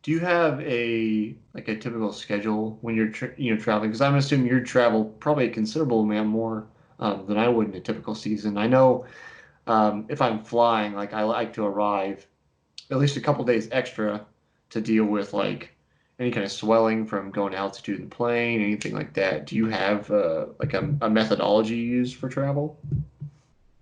Do you have a typical schedule when you're traveling? Because I'm assuming you travel probably a considerable amount more than I would in a typical season. I know if I'm flying, like I like to arrive at least a couple days extra to deal with like any kind of swelling from going to altitude in the plane, anything like that. Do you have like a methodology you use for travel?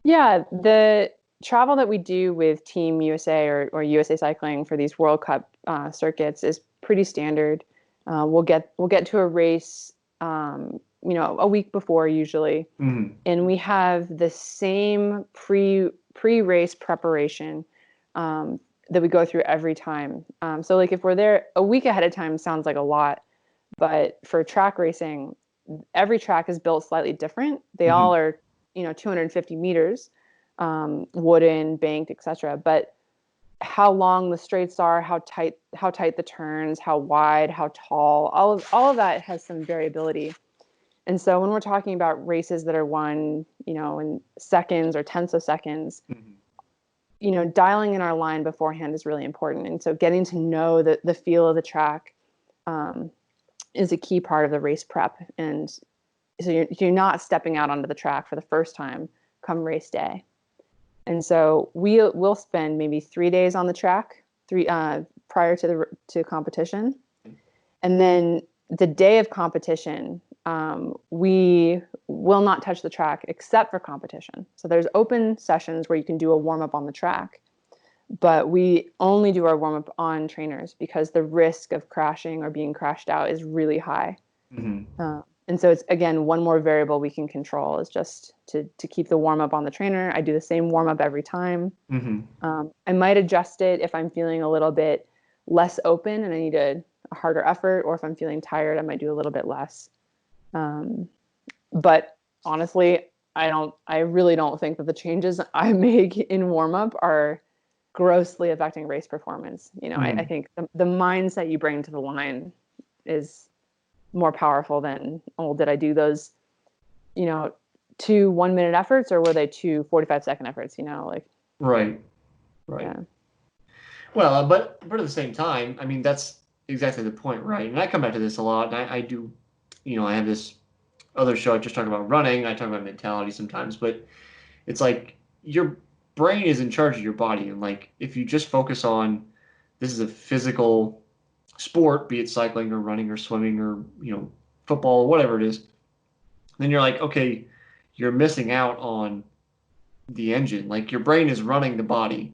Yeah, the travel that we do with Team USA or USA Cycling for these World Cup circuits is pretty standard. We'll get to a race, a week before usually, Hmm. and we have the same pre-race preparation that we go through every time. So like if we're there a week ahead of time sounds like a lot, but for track racing, every track is built slightly different. They Hmm. all are, 250 meters, wooden, banked, etc. But how long the straights are, how tight the turns, how wide, how tall, all of that has some variability. And so when we're talking about races that are won, in seconds or tenths of seconds, Hmm. dialing in our line beforehand is really important. And so getting to know the feel of the track um, is a key part of the race prep. And so you're not stepping out onto the track for the first time come race day. And so we'll spend maybe 3 days on the track, three prior to competition, and then the day of competition, we will not touch the track except for competition. So there's open sessions where you can do a warm up on the track, but we only do our warm up on trainers because the risk of crashing or being crashed out is really high. Hmm. And so it's again one more variable we can control is just to keep the warm up on the trainer. I do the same warm up every time. Hmm. I might adjust it if I'm feeling a little bit less open and I need a harder effort, or if I'm feeling tired, I might do a little bit less. Um, but honestly, I really don't think that the changes I make in warm up are grossly affecting race performance. I Hmm. think the mindset you bring to the line is more powerful than, oh, did I do those, you know, 2 1 minute efforts or were they 2 45-second efforts? Like, Right. Right. yeah. Well, but at the same time, I mean that's exactly the point, right? And I come back to this a lot, and I do, I have this other show I just talk about running. I talk about mentality sometimes, but it's like your brain is in charge of your body, and like if you just focus on this is a physical sport, be it cycling or running or swimming or football, whatever it is, then you're like, okay, you're missing out on the engine. Like your brain is running the body,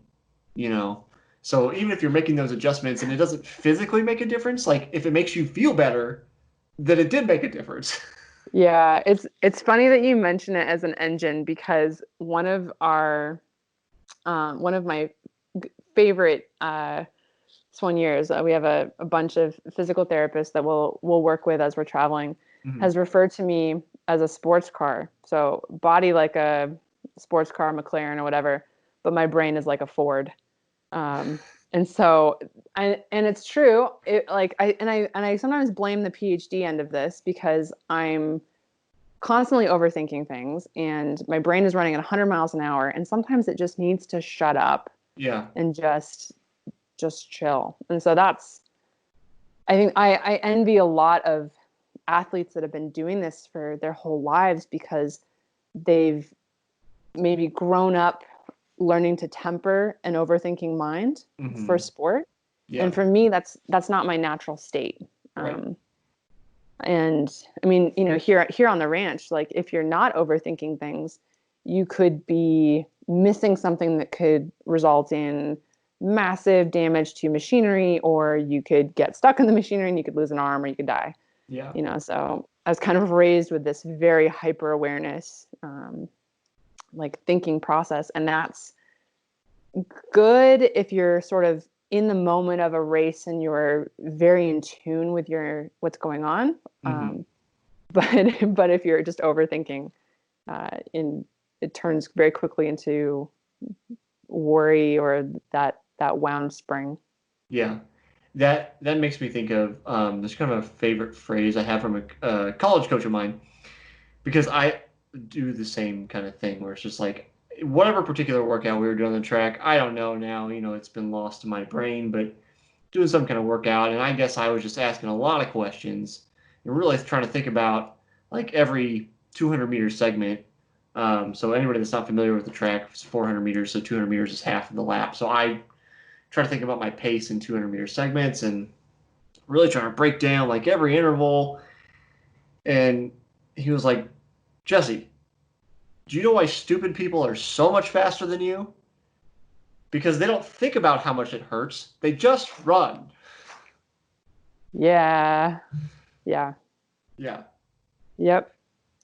you know. So even if you're making those adjustments and it doesn't physically make a difference, like if it makes you feel better, then it did make a difference. Yeah, it's funny that you mention it as an engine because one of my favorite soigneurs, we have a bunch of physical therapists that we'll work with as we're traveling, Mhm. has referred to me as a sports car. So body like a sports car, McLaren or whatever, but my brain is like a Ford. Um, and so, and it's true. It like I sometimes blame the PhD end of this because I'm constantly overthinking things and my brain is running at 100 miles an hour and sometimes it just needs to shut up Yeah. and just chill. And so that's I think I envy a lot of athletes that have been doing this for their whole lives because they've maybe grown up learning to temper an overthinking mind for Hmm. sport. And Yeah. for me, that's not my natural state. Right. Um, and I mean, here on the ranch, like if you're not overthinking things, you could be missing something that could result in massive damage to machinery, or you could get stuck in the machinery and you could lose an arm or you could die. Yeah. So I was kind of raised with this very hyper awareness, like thinking process, and that's good if you're sort of in the moment of a race and you're very in tune with your what's going on. Hmm. But but if you're just overthinking, in it turns very quickly into worry or that wound spring. Yeah. That makes me think of this kind of a favorite phrase I have from a college coach of mine because I do the same kind of thing where it's just like whatever particular workout we were doing on the track, I don't know now, it's been lost to my brain, but doing some kind of workout, and I guess I was just asking a lot of questions and really trying to think about like every 200-meter segment. So anybody that's not familiar with the track, it's 400 meters, so 200 meters is half of the lap. So I try to think about my pace in 200-meter segments and really trying to break down like every interval. And he was like, Jesse, do you know why stupid people are so much faster than you? Because they don't think about how much it hurts. They just run. Yeah. Yeah. Yeah. Yep.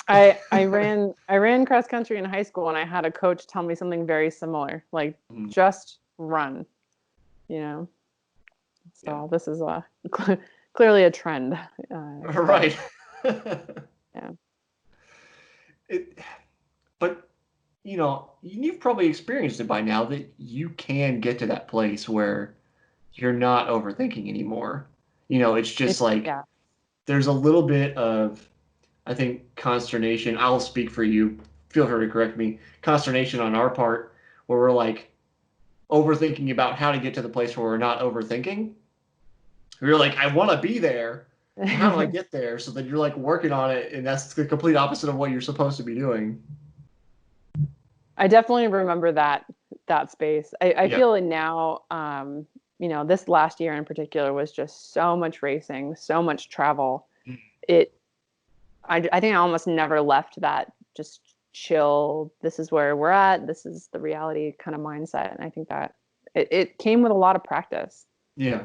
I ran cross country in high school, and I had a coach tell me something very similar, like just run, you know. So Yeah. this is clearly a trend. Right. Yeah. It, but you've probably experienced it by now that you can get to that place where you're not overthinking anymore. It's just like Yeah. there's a little bit of, I think, consternation. I'll speak for you. Feel free to correct me. Consternation on our part, where we're like overthinking about how to get to the place where we're not overthinking. You're like, I want to be there. How do I get there? So then you're like working on it, and that's the complete opposite of what you're supposed to be doing. I definitely remember that space. I Yeah. feel it now. This last year in particular was just so much racing, so much travel. It I think I almost never left that just chill, this is where we're at, this is the reality kind of mindset. And I think that it came with a lot of practice. Yeah.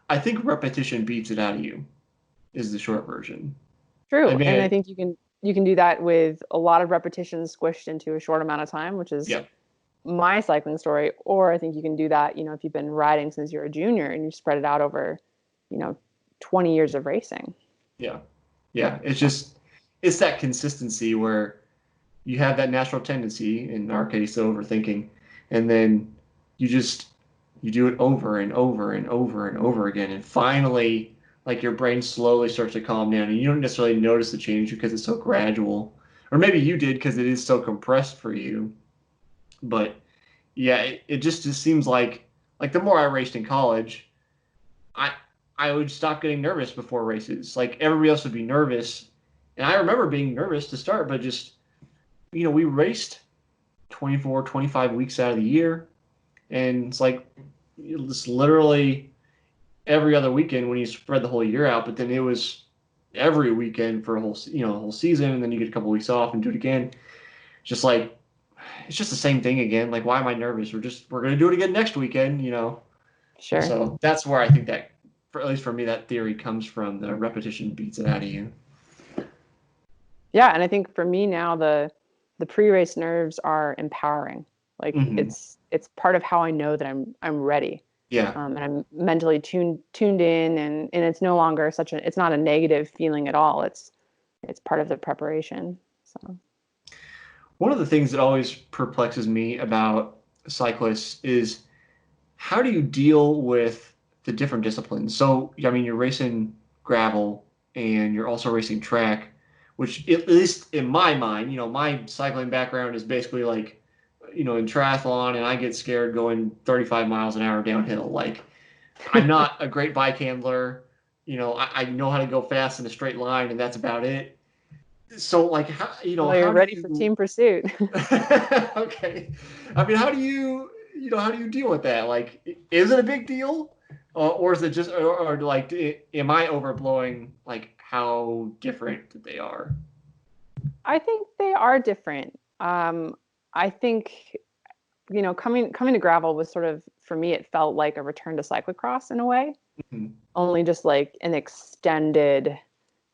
I think repetition beats it out of you, is the short version. I True. mean, And I think you can do that with a lot of repetitions squished into a short amount of time, which is yeah, my cycling story. Or I think you can do that, if you've been riding since you're a junior and you spread it out over, you know, 20 years of racing. yeah, yeah. It's that consistency where you have that natural tendency, in our case, overthinking, and then you just you do it over and over and over and over again, and finally, like your brain slowly starts to calm down, and you don't necessarily notice the change because it's so gradual, or maybe you did because it is so compressed for you. But yeah, it just seems like the more I raced in college, I I would stop getting nervous before races. Like everybody else would be nervous, and I remember being nervous to start, but just we raced 24, 25 weeks out of the year. And it's like it's literally every other weekend when you spread the whole year out. But then it was every weekend for a whole season. And then you get a couple weeks off and do it again. Just like, it's just the same thing again. Like, why am I nervous? We're going to do it again next weekend. Sure. So that's where I think that, at least for me, that theory comes from. The repetition beats it out of you. Yeah. And I think for me now, the pre-race nerves are empowering. Like Mm-hmm. it's part of how I know that I'm ready. Yeah. And I'm mentally tuned in, and it's no longer it's not a negative feeling at all. It's part of the preparation. So One of the things that always perplexes me about cyclists is how do you deal with the different disciplines? So, I mean, you're racing gravel and you're also racing track, which, at least in my mind, my cycling background is basically like, in triathlon, and I get scared going 35 miles an hour downhill. Like, I'm not a great bike handler. I know how to go fast in a straight line, and that's about it. So, like, well, you're how do ready for you? team pursuit. Okay. I mean, how do you deal with that? Like, is it a big deal, or is it just, or like, am I overblowing like how different they are? I think they are different. I think coming to gravel was sort of, for me, it felt like a return to cyclocross in a way, Mhm. only just like an extended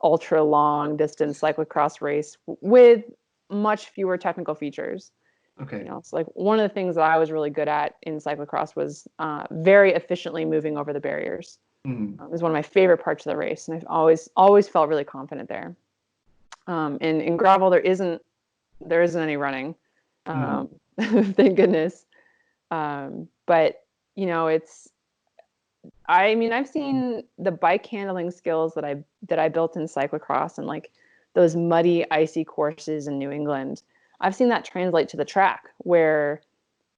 ultra long distance cyclocross race with much fewer technical features. Okay. It's like one of the things that I was really good at in cyclocross was very efficiently moving over the barriers. Mhm. It was one of my favorite parts of the race, and I've always felt really confident there. In gravel, there isn't any running, Mhm. thank goodness. But it's, I mean, I've seen the bike handling skills that I built in cyclocross and like those muddy, icy courses in New England. I've seen that translate to the track where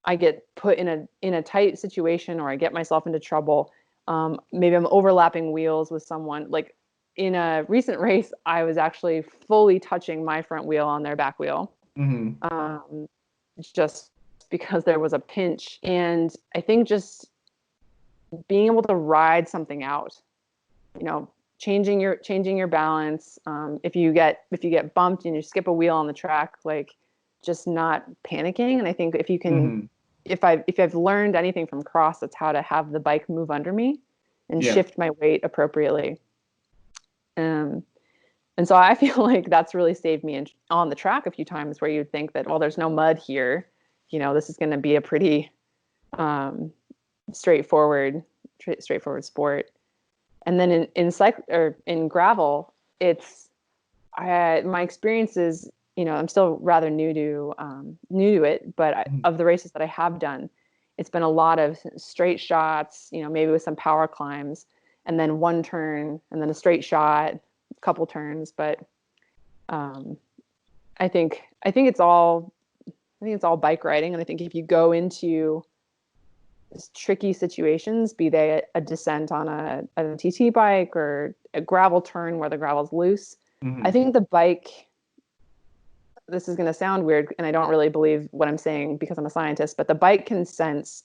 I get put in a tight situation or I get myself into trouble. Maybe I'm overlapping wheels with someone. Like in a recent race, I was actually fully touching my front wheel on their back wheel, just because there was a pinch. And I think just being able to ride something out, changing your balance. If you get bumped and you skip a wheel on the track, like just not panicking. And I think if you can, if I've learned anything from cross, it's how to have the bike move under me and shift my weight appropriately. And so I feel like that's really saved me on the track a few times, where you'd think that, well, there's no mud here, this is going to be a pretty straightforward sport. And then in gravel, it's my experience is, I'm still rather new to it, but of the races that I have done, it's been a lot of straight shots, maybe with some power climbs, and then one turn, and then a straight shot, a couple turns. But I think it's all bike riding, and I think if you go into tricky situations, be they a descent on a TT bike or a gravel turn where the gravel's loose, I think the bike, this is going to sound weird, and I don't really believe what I'm saying because I'm a scientist, but the bike can sense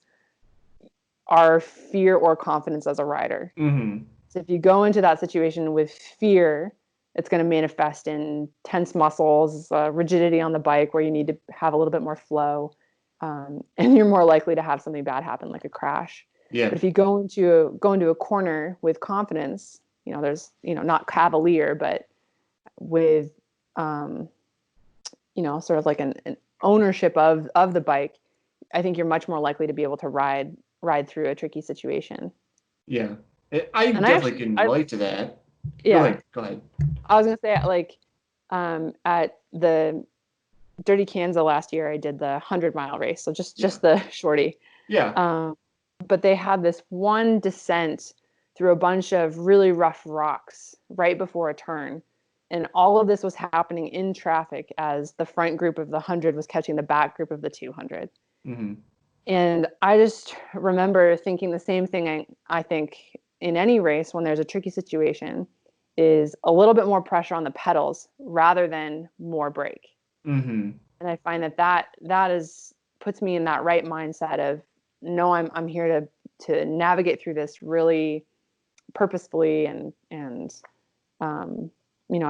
our fear or confidence as a rider. So if you go into that situation with fear, it's going to manifest in tense muscles, rigidity on the bike where you need to have a little bit more flow. And you're more likely to have something bad happen, like a crash. Yeah. But if you go into a corner with confidence, there's, not cavalier, but with, sort of like an ownership of the bike, I think you're much more likely to be able to ride through a tricky situation. Yeah. I definitely can relate to that. Yeah. Go ahead. I was going to say, like, at the Dirty Kansas last year, I did the 100-mile race. So just the shorty. Yeah. But they had this one descent through a bunch of really rough rocks right before a turn. And all of this was happening in traffic as the front group of the 100 was catching the back group of the 200. And I just remember thinking the same thing. I think in any race, when there's a tricky situation, is a little bit more pressure on the pedals rather than more brake. And I find that puts me in that right mindset of, no, I'm here to navigate through this really purposefully, and I'm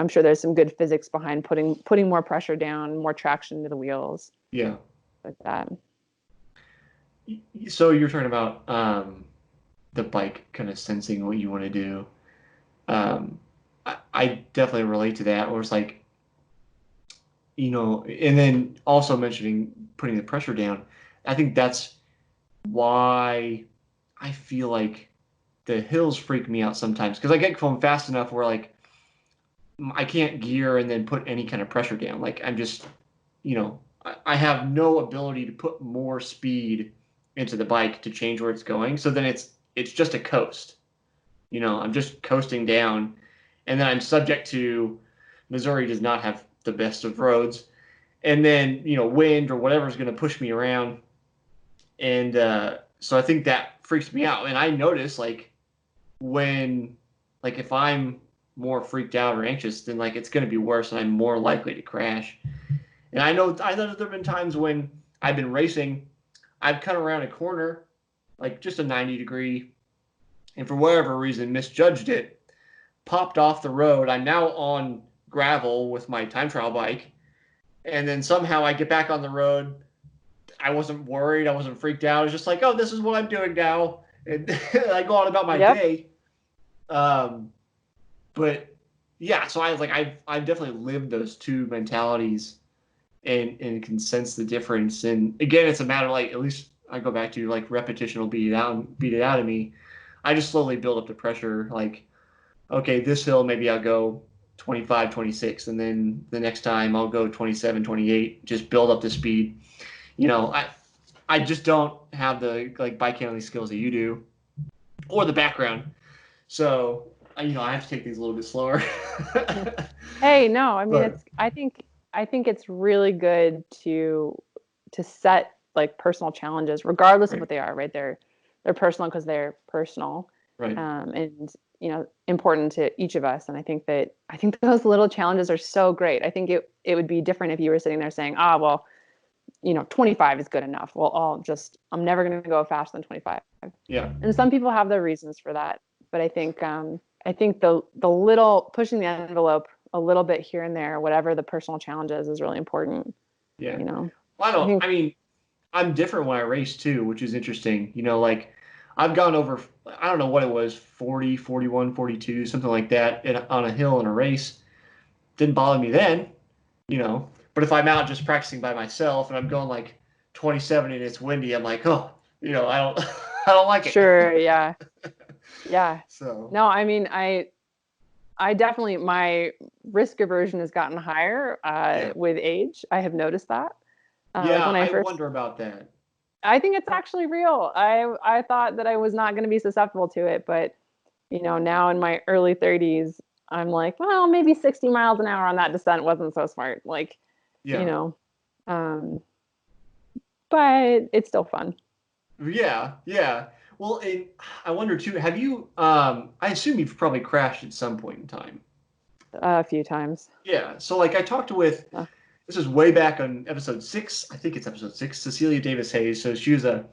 sure there's some good physics behind putting more pressure down, more traction to the wheels. Yeah. Like that. So you're talking about the bike kind of sensing what you want to do. I definitely relate to that, where it's like, and then also mentioning putting the pressure down. I think that's why I feel like the hills freak me out sometimes, because I get going fast enough where, like, I can't gear and then put any kind of pressure down. Like, I'm just, I have no ability to put more speed into the bike to change where it's going. So then it's just a coast. I'm just coasting down, and then I'm subject to, Missouri does not have the best of roads, and then wind or whatever is going to push me around, and so I think that freaks me out. And I notice, like, if I'm more freaked out or anxious, then, like, it's going to be worse, and I'm more likely to crash. And I know there have been times when I've been racing, I've cut around a corner, like just a 90-degree, and for whatever reason misjudged it, popped off the road. I'm now on gravel with my time trial bike, and then somehow I get back on the road. I wasn't worried. I wasn't freaked out. I was just like, oh, this is what I'm doing now. And I go on about my day. But yeah, so I've definitely lived those two mentalities, and can sense the difference. And again, it's a matter of, like, at least I go back to, like, repetition will beat it out of me. I just slowly build up the pressure. Like, okay, this hill, maybe I'll go 25, 26, and then the next time I'll go 27, 28, just build up the speed. I just don't have the, like, bike handling skills that you do, or the background. So, I have to take things a little bit slower. Hey, no, I mean, I think it's really good to set, like, personal challenges, regardless of what they are, right? They're personal because they're personal. Right. and important to each of us. And I think those little challenges are so great. I think it would be different if you were sitting there saying, well, 25 is good enough. Well, I'm never going to go faster than 25. Yeah. And some people have their reasons for that, but I think the little pushing the envelope a little bit here and there, whatever the personal challenge is really important. Yeah. Well, Well, I mean, I'm different when I race too, which is interesting. Like I've gone over, I don't know what it was, 40, 41, 42, something like that on a hill in a race. Didn't bother me then, you know. But if I'm out just practicing by myself and I'm going like 27 and it's windy, I'm like, oh, I don't, I don't like it. Sure. Yeah. Yeah. So, No, I mean, I definitely, my risk aversion has gotten higher yeah. with age. I have noticed that. Like Yeah, when I I first, wonder about that. I think it's actually real. I thought that I was not going to be susceptible to it, but now in my early 30s, I'm like, well, maybe 60 miles an hour on that descent wasn't so smart. Like, you Yeah. know, um, but it's still fun. Yeah, yeah. Well, and I wonder too, have you, I assume you've probably crashed at some point in time. A few times. Yeah. So like I talked with, Uh, this was way back on episode 6. I think it's episode 6, Cecilia Davis Hayes. So she was a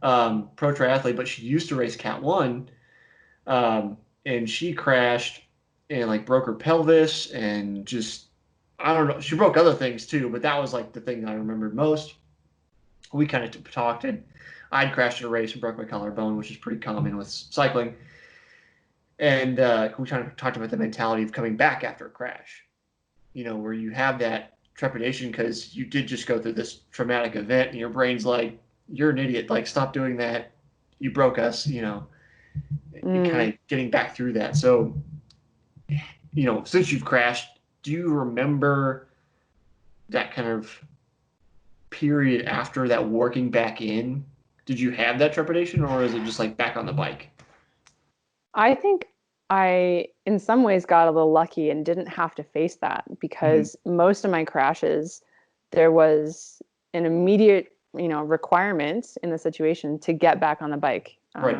pro triathlete, but she used to race Cat 1. And she crashed and like broke her pelvis and just, I don't know. She broke other things too, but that was like the thing that I remembered most. We kind of talked, and I'd crashed in a race and broke my collarbone, which is pretty common with cycling. And we kind of talked about the mentality of coming back after a crash, where you have that trepidation because you did just go through this traumatic event and your brain's like, you're an idiot. Like, stop doing that. You broke us, mm. kind of getting back through that. So, since you've crashed, do you remember that kind of period after that working back in? Did you have that trepidation or is it just like back on the bike? I think I, in some ways, got a little lucky and didn't have to face that Mm-hmm. because most of my crashes, there was an immediate, requirement in the situation to get back on the bike. Right.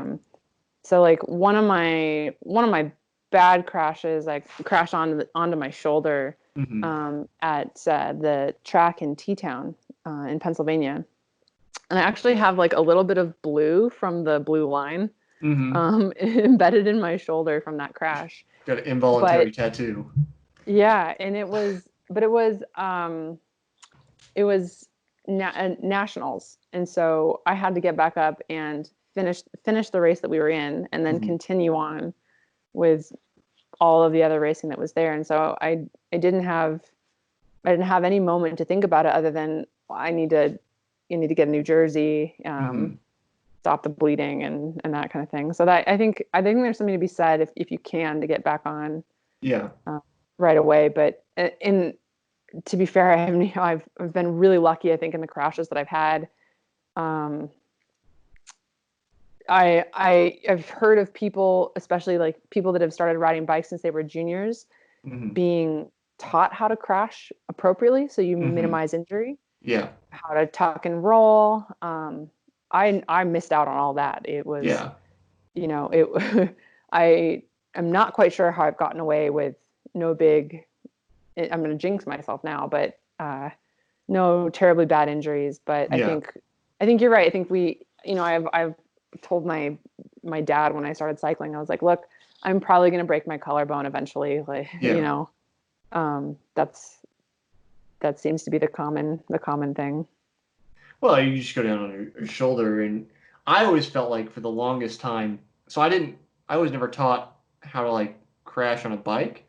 So like one of my bad crashes, I crashed onto my shoulder Mm-hmm. at the track in T-Town in Pennsylvania, and I actually have like a little bit of blue from the blue line Mm-hmm. embedded in my shoulder from that crash. Got an But involuntary tattoo. yeah, and it was nationals, and so I had to get back up and finish the race that we were in, and then Mm-hmm. continue on with all of the other racing that was there. And so I didn't have any moment to think about it other than you need to get a new jersey, Mm-hmm. stop the bleeding and that kind of thing. So that I think there's something to be said if you can to get back on Yeah. right away. But to be fair, I've been really lucky. I think in the crashes that I've had, um, I've heard of people, especially like people that have started riding bikes since they were juniors, Mm-hmm. being taught how to crash appropriately so you Mm-hmm. minimize injury, Yeah. how to tuck and roll. I missed out on all that. It was, Yeah. it. I am not quite sure how I've gotten away with no big. I'm going to jinx myself now, but no terribly bad injuries. But Yeah. I think you're right. I think I've told my dad when I started cycling, I was like, look, I'm probably going to break my collarbone eventually. Like, Yeah. that seems to be the common thing. Well, you just go down on your shoulder, and I always felt like for the longest time, so I was never taught how to like crash on a bike,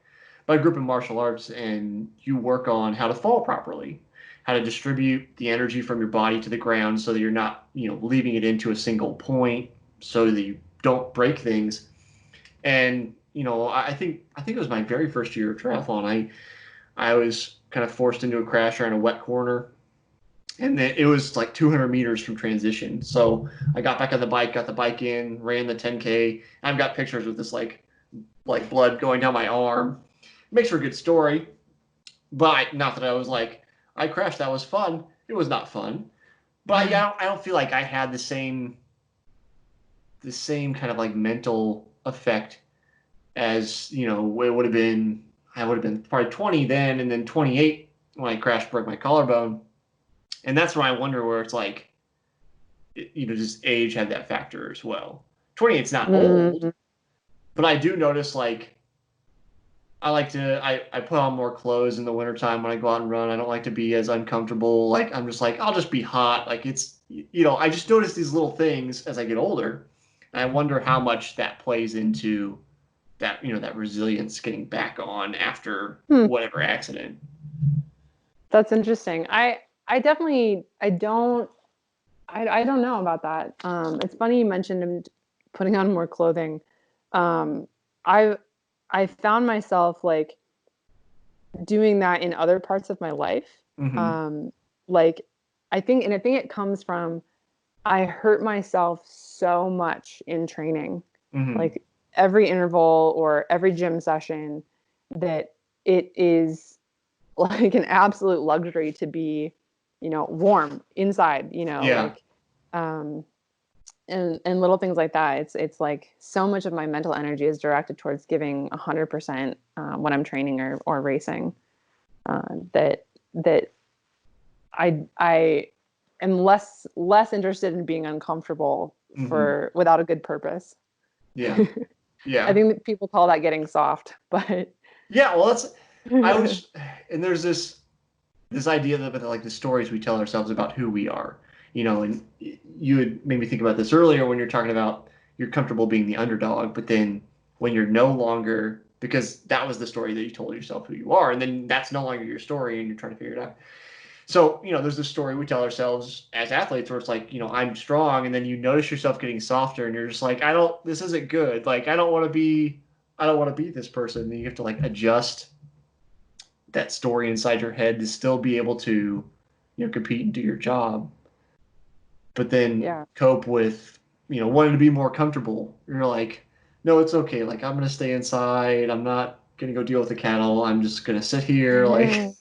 but I grew up in martial arts, and you work on how to fall properly, how to distribute the energy from your body to the ground so that you're not, leaving it into a single point, so that you don't break things. And I think it was my very first year of triathlon. I was kind of forced into a crash around a wet corner and then it was like 200 meters from transition. So I got back on the bike, got the bike in, ran the 10K. I've got pictures with this like blood going down my arm. It makes for a good story, but not that I was like I crashed. That was fun. It was not fun. But yeah, I don't feel like I had the same kind of like mental effect as, it would have been, I would have been probably 20 then, and then 28 when I crashed, broke my collarbone. And that's where I wonder where it's like, does age have that factor as well? 28's not old, but I do notice like I put on more clothes in the wintertime when I go out and run. I don't like to be as uncomfortable. Like I'm just like, I'll just be hot. Like it's, I just notice these little things as I get older. And I wonder how much that plays into that, that resilience getting back on after whatever accident. That's interesting. I definitely, I don't know about that. It's funny you mentioned putting on more clothing. I found myself like doing that in other parts of my life. Mm-hmm. Like I think it comes from, I hurt myself so much in training, Mm-hmm. like every interval or every gym session, that it is like an absolute luxury to be, warm inside, Yeah. like, and little things like that. It's like so much of my mental energy is directed towards giving 100% when I'm training or racing. That I am less interested in being uncomfortable without a good purpose. Yeah. I Yeah. think that people call that getting soft, but Yeah. Well, and there's this idea that like the stories we tell ourselves about who we are, and you had made me think about this earlier when you're talking about you're comfortable being the underdog, but then when you're no longer, because that was the story that you told yourself who you are, and then that's no longer your story and you're trying to figure it out. So, there's this story we tell ourselves as athletes where it's like, I'm strong, and then you notice yourself getting softer and you're just like, this isn't good. Like, I don't want to be this person. And you have to like adjust that story inside your head to still be able to, compete and do your job, but then yeah. cope with, wanting to be more comfortable. You're like, no, it's okay. Like, I'm going to stay inside. I'm not going to go deal with the cattle. I'm just going to sit here. Like,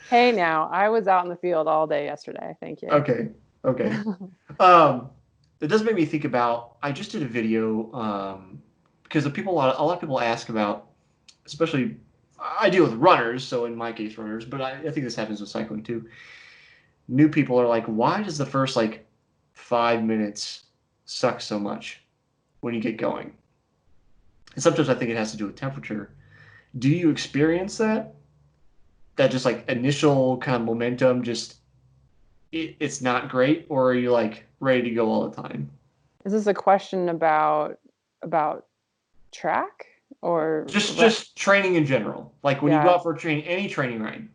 Hey, now I was out in the field all day yesterday. Thank you. okay. Okay. Um, it does make me think about, I just did a video, because a lot of people ask about, especially I deal with runners, so in my case runners, but I think this happens with cycling too. New people are like, why does the first like 5 minutes suck so much when you get going? And sometimes I think it has to do with temperature. Do you experience that? That just like initial kind of momentum, just it's not great, or are you like ready to go all the time? Is this a question about track or Just training in general. Like when you go yeah, out for any training ride.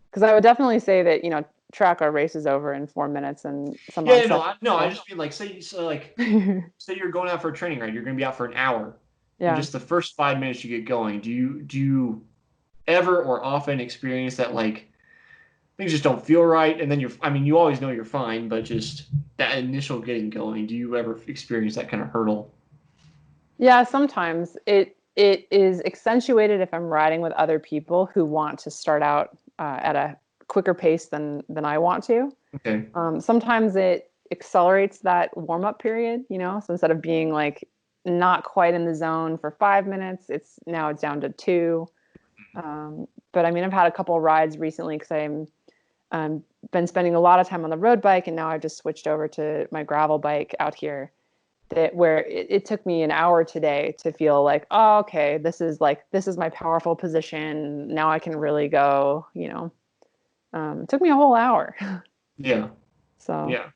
because I would definitely say that track our race is over in 4 minutes and some Yeah, odd no, seconds. I just mean like say you're going out for a training ride, you're going to be out for an hour, and Yeah. just the first 5 minutes you get going, do you ever or often experience that like things just don't feel right, and then I mean you always know you're fine, but just that initial getting going, do you ever experience that kind of hurdle? Yeah, sometimes it is accentuated if I'm riding with other people who want to start out at a quicker pace than I want to. Okay. Sometimes it accelerates that warm up period, So instead of being like not quite in the zone for 5 minutes, it's down to two. But I mean, I've had a couple of rides recently because I'm been spending a lot of time on the road bike, and now I've just switched over to my gravel bike out here. Where it took me an hour today to feel like, oh, okay, this is my powerful position. Now I can really go. It took me a whole hour. Yeah. So Yeah.